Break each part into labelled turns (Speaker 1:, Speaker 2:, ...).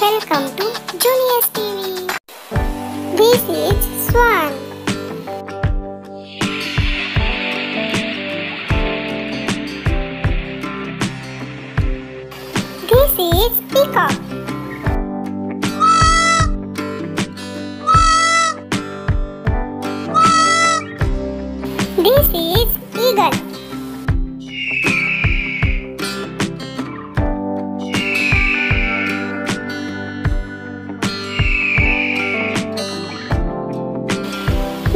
Speaker 1: Welcome to Junius TV. This is Swan. This is Peacock. This is Eagle.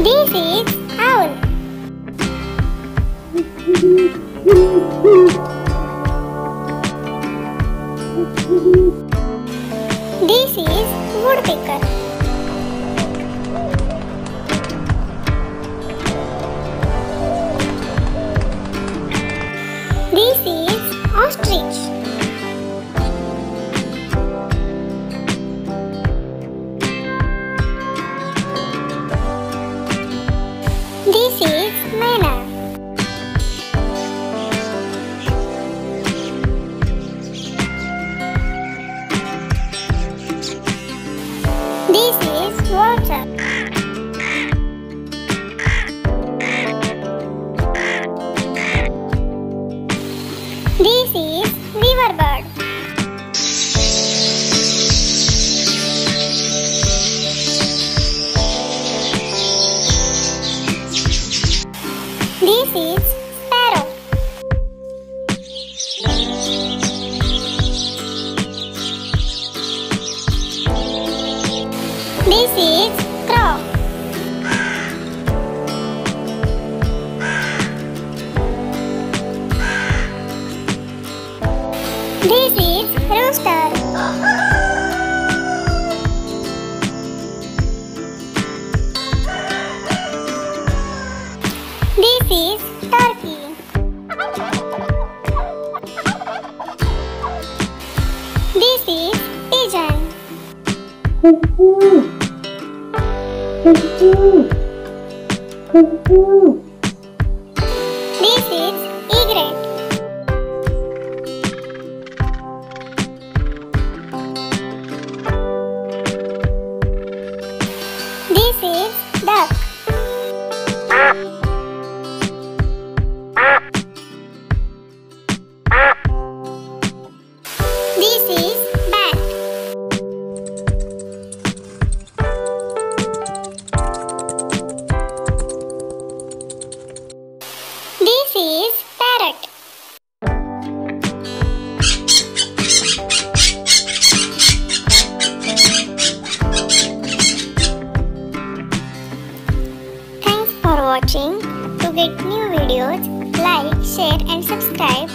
Speaker 1: This is Owl. This is Woodpecker. This is Ostrich. This is Myna. This is Water. This is Weaverbird. This is Sparrow. This is Crow. This is Rooster. This is Turkey. This is Pigeon. This is Egret. This is Duck. This is Bat. This is Parrot. Thanks for watching. To get new videos, like, share and subscribe.